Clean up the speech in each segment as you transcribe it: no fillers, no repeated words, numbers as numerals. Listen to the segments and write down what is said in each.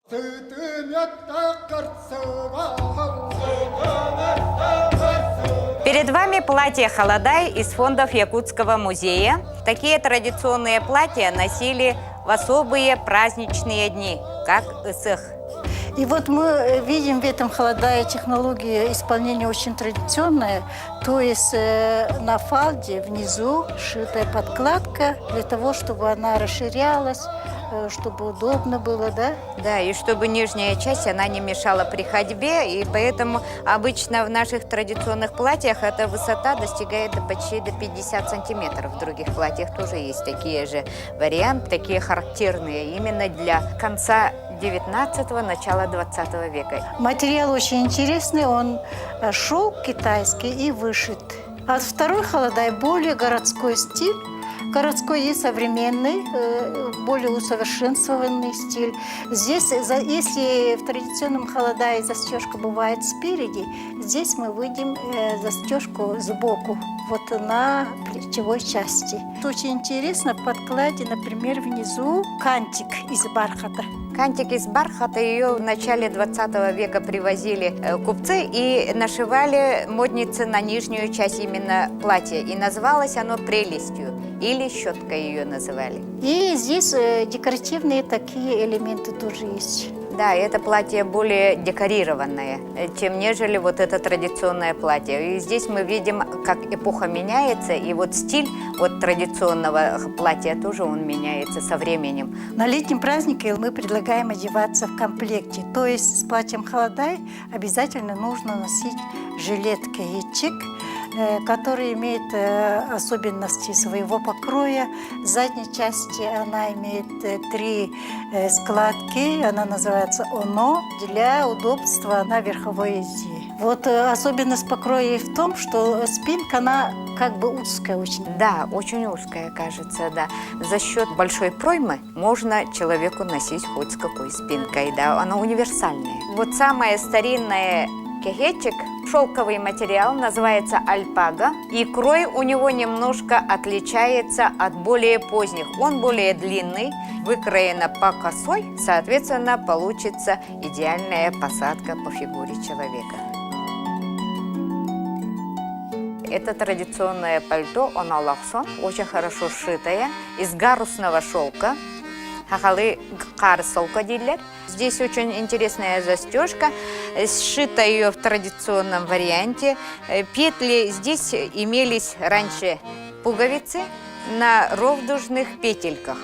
Перед вами платье «Холодай» из фондов Якутского музея. Такие традиционные платья носили в особые праздничные дни, как Ысых. И вот мы видим в этом холодае технология исполнения очень традиционная, то есть на фалде внизу шитая подкладка для того, чтобы она расширялась, чтобы удобно было, да? Да, и чтобы нижняя часть, она не мешала при ходьбе, и поэтому обычно в наших традиционных платьях эта высота достигает почти до 50 сантиметров. В других платьях тоже есть такие же варианты, такие характерные именно для конца 19-го, начала 20 века. Материал очень интересный, он шелк китайский и вышит. А второй холодай более городской стиль. Городской и современный, более усовершенствованный стиль. Здесь, если в традиционном холодае застежка бывает спереди, здесь мы видим застежку сбоку, вот на плечевой части. Очень интересно, в подкладе, например, внизу кантик из бархата. Кантик из бархата, ее в начале 20 века привозили купцы и нашивали модницы на нижнюю часть именно платья. И называлось оно прелестью, или щеткой ее называли. И здесь декоративные такие элементы тоже есть. Да, это платье более декорированное, чем нежели вот это традиционное платье. И здесь мы видим, как эпоха меняется, и вот стиль вот традиционного платья тоже он меняется со временем. На летнем празднике мы предлагаем одеваться в комплекте. То есть с платьем холодай обязательно нужно носить жилет каечик, который имеет особенности своего покроя. В задней части она имеет 3 складки, она называется оно, для удобства на верховой езде. Вот особенность покроя в том, что спинка, она как бы узкая очень. Да, очень узкая, кажется, да. За счет большой проймы можно человеку носить хоть с какой спинкой, да, она универсальная. Вот самое старинное кехетчик, шелковый материал, называется альпага, и крой у него немножко отличается от более поздних. Он более длинный, выкроена по косой, соответственно, получится идеальная посадка по фигуре человека. Это традиционное пальто оналахсон, очень хорошо сшитое, из гарусного шелка. Хахалы карсолка дилер. Здесь очень интересная застежка, сшита ее в традиционном варианте. Петли здесь имелись раньше пуговицы на ровдужных петельках.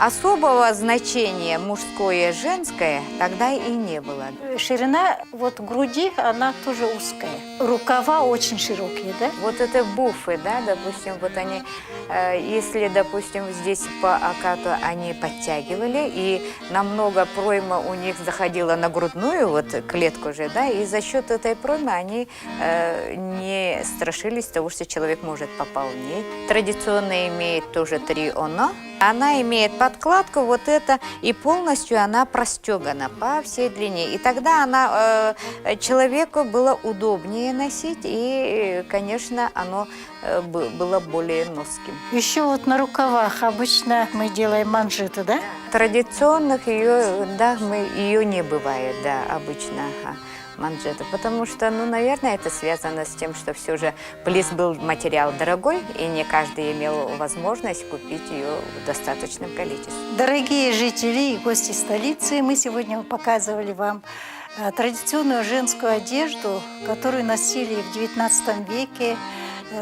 Особого значения мужское и женское тогда и не было. Ширина вот груди, она тоже узкая. Рукава очень широкие, да? Вот это буфы, да, допустим, вот они, если, допустим, здесь по окату они подтягивали, и намного пройма у них заходила на грудную вот клетку же, да, и за счет этой проймы они не страшились того, что человек может пополнеть. Традиционно имеет тоже 3 оно. Она имеет подкладку вот это, и полностью она простегана по всей длине. И тогда она человеку было удобнее носить, и, конечно, оно было более носким. Еще вот на рукавах обычно мы делаем манжеты, да? Традиционных ее не бывает, да, обычно. Манжеты, потому что, ну, наверное, это связано с тем, что все же плис был материал дорогой, и не каждый имел возможность купить ее в достаточном количестве. Дорогие жители и гости столицы, мы сегодня показывали вам традиционную женскую одежду, которую носили в XIX веке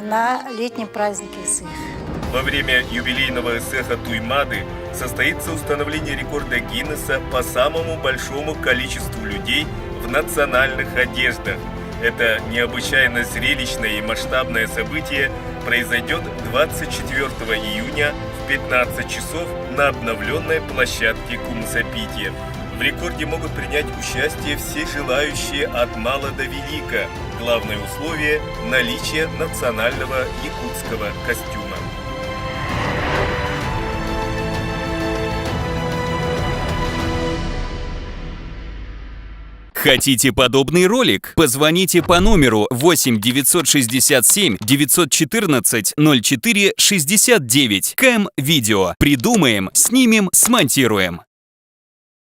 на летнем празднике Ысых. Во время юбилейного Ысыха Туймады состоится установление рекорда Гиннесса по самому большому количеству людей в национальных одеждах. Это необычайно зрелищное и масштабное событие произойдет 24 июня в 15 часов на обновленной площадке Кумсапитье. В рекорде могут принять участие все желающие от мала до велика. Главное условие – наличие национального якутского костюма. Хотите подобный ролик? Позвоните по номеру 8 967 914 04 69. КМ Видео. Придумаем, снимем, смонтируем.